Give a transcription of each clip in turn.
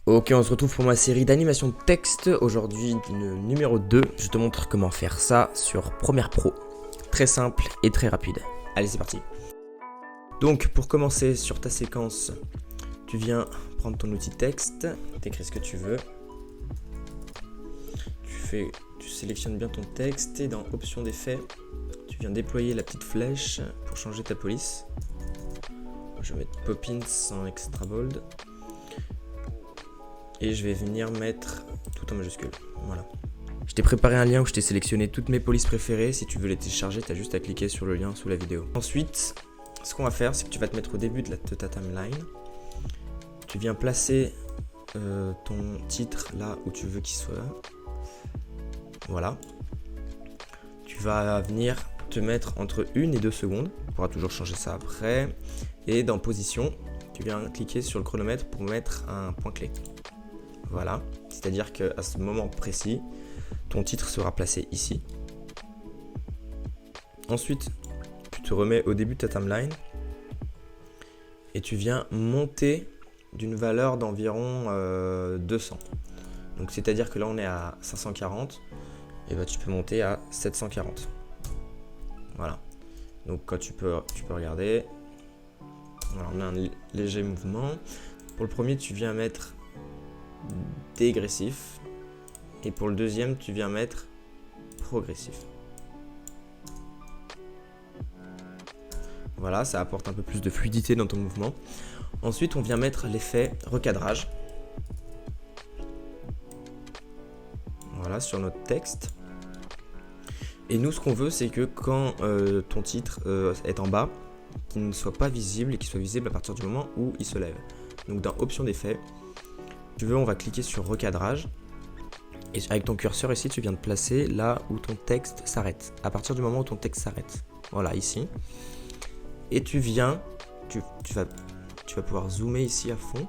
Ok, on se retrouve pour ma série d'animation de texte. Aujourd'hui, numéro 2. Je te montre comment faire ça sur Premiere Pro. Très simple et très rapide. Allez, c'est parti. Donc, pour commencer sur ta séquence, tu viens prendre ton outil texte, t'écris ce que tu veux. Tu sélectionnes bien ton texte et dans Options d'effets, tu viens déployer la petite flèche pour changer ta police. Je vais mettre Poppins en extra bold. Et je vais venir mettre tout en majuscule. Voilà. Je t'ai préparé un lien où je t'ai sélectionné toutes mes polices préférées. Si tu veux les télécharger, tu as juste à cliquer sur le lien sous la vidéo. Ensuite, ce qu'on va faire, c'est que tu vas te mettre au début de ta timeline. Tu viens placer ton titre là où tu veux qu'il soit. Voilà. Tu vas venir te mettre entre 1 et 2 secondes. Tu pourras toujours changer ça après. Et dans position, tu viens cliquer sur le chronomètre pour mettre un point clé. Voilà, c'est-à-dire qu'à ce moment précis, ton titre sera placé ici. Ensuite, tu te remets au début de ta timeline et tu viens monter d'une valeur d'environ 200. Donc c'est-à-dire que là on est à 540 et bah, tu peux monter à 740. Voilà. Donc quand tu peux regarder. Alors, on a un léger mouvement. Pour le premier, tu viens mettre dégressif et pour le deuxième tu viens mettre progressif. Voilà, ça apporte un peu plus de fluidité dans ton mouvement. Ensuite on vient mettre l'effet recadrage, voilà, sur notre texte. Et nous ce qu'on veut, c'est que quand ton titre est en bas, qu'il ne soit pas visible et qu'il soit visible à partir du moment où il se lève. Donc dans options d'effet, tu veux, on va cliquer sur recadrage et avec ton curseur ici tu viens de placer là où ton texte s'arrête, à partir du moment où ton texte s'arrête, voilà, ici. Et tu viens, tu vas pouvoir zoomer ici à fond,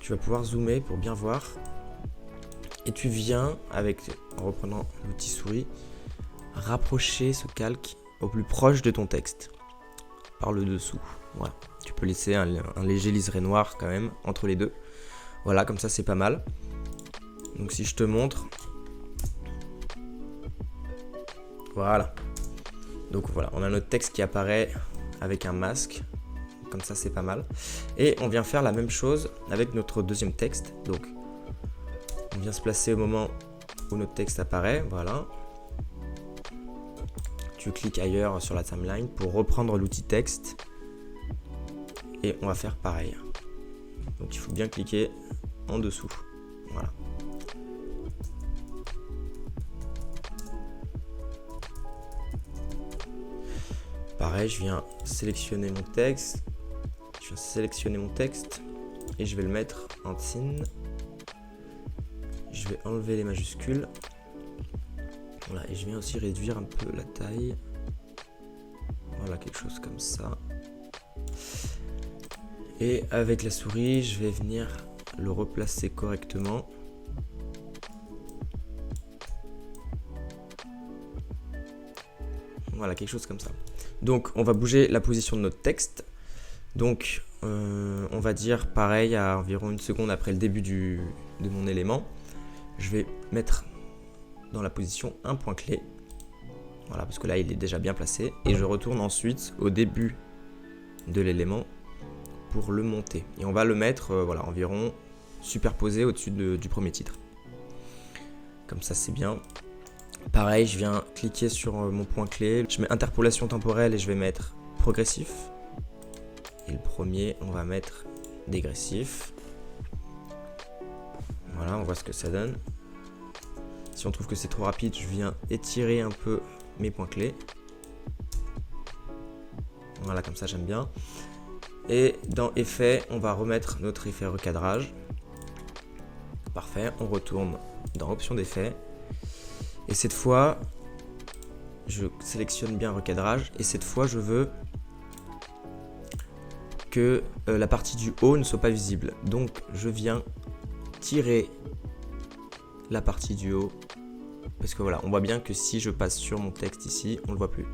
tu vas pouvoir zoomer pour bien voir et tu viens, en reprenant l'outil souris, rapprocher ce calque au plus proche de ton texte par le dessous. Voilà, tu peux laisser un léger liseré noir quand même entre les deux. Voilà, comme ça c'est pas mal. Donc si je te montre, voilà. Donc voilà, on a notre texte qui apparaît avec un masque. Comme ça c'est pas mal. Et on vient faire la même chose avec notre deuxième texte. Donc on vient se placer au moment où notre texte apparaît. Voilà. Tu cliques ailleurs sur la timeline pour reprendre l'outil texte. Et on va faire pareil. Donc il faut bien cliquer en dessous. Voilà. Pareil, je viens sélectionner mon texte. Et je vais le mettre en signe. Je vais enlever les majuscules. Voilà, et je viens aussi réduire un peu la taille. Voilà, quelque chose comme ça. Et avec la souris, je vais venir le replacer correctement. Voilà, quelque chose comme ça. Donc, on va bouger la position de notre texte. Donc, on va dire pareil à environ 1 seconde après le début de mon élément. Je vais mettre dans la position un point clé. Voilà, parce que là, il est déjà bien placé. Et je retourne ensuite au début de l'élément pour le monter. Et on va le mettre voilà, environ superposé au-dessus du premier titre. Comme ça, c'est bien. Pareil, je viens cliquer sur mon point clé. Je mets interpolation temporelle et je vais mettre progressif. Et le premier, on va mettre dégressif. Voilà, on voit ce que ça donne. Si on trouve que c'est trop rapide, je viens étirer un peu mes points clés. Voilà, comme ça, j'aime bien. Et dans effet, on va remettre notre effet recadrage. Parfait, on retourne dans options d'effet. Et cette fois, je sélectionne bien recadrage. Et cette fois, je veux que la partie du haut ne soit pas visible. Donc, je viens tirer la partie du haut. Parce que voilà, on voit bien que si je passe sur mon texte ici, on ne le voit plus.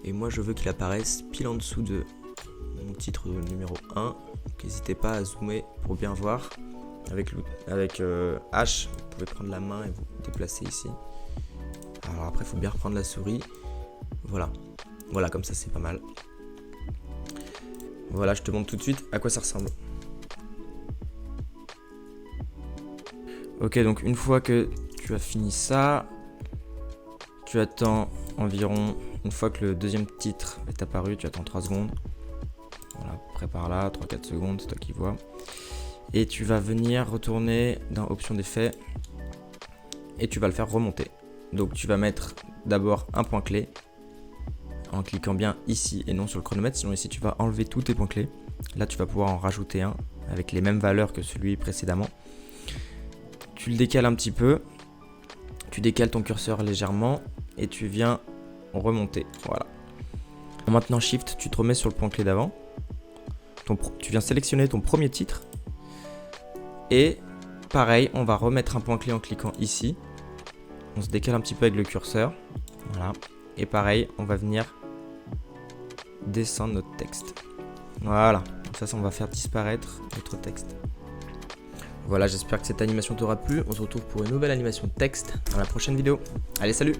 Et moi, je veux qu'il apparaisse pile en dessous de mon titre numéro 1. Donc n'hésitez pas à zoomer pour bien voir. Avec H, vous pouvez prendre la main et vous déplacer ici. Alors après, il faut bien reprendre la souris. Voilà. Voilà, comme ça, c'est pas mal. Voilà, je te montre tout de suite à quoi ça ressemble. Ok, donc une fois que tu as fini ça, tu attends environ, une fois que le deuxième titre est apparu, tu attends 3 secondes. Voilà, prépare là, 3-4 secondes, c'est toi qui vois. Et tu vas venir retourner dans option d'effet et tu vas le faire remonter. Donc tu vas mettre d'abord un point clé en cliquant bien ici et non sur le chronomètre, sinon ici tu vas enlever tous tes points clés. Là tu vas pouvoir en rajouter un avec les mêmes valeurs que celui précédemment. Tu le décales un petit peu, tu décales ton curseur légèrement et tu viens remonter. Voilà. Maintenant Shift, tu te remets sur le point clé d'avant. Tu viens sélectionner ton premier titre. Et pareil, on va remettre un point clé en cliquant ici. On se décale un petit peu avec le curseur. Voilà. Et pareil, on va venir descendre notre texte. Voilà. Comme ça, on va faire disparaître notre texte. Voilà, j'espère que cette animation t'aura plu. On se retrouve pour une nouvelle animation de texte dans la prochaine vidéo. Allez, salut!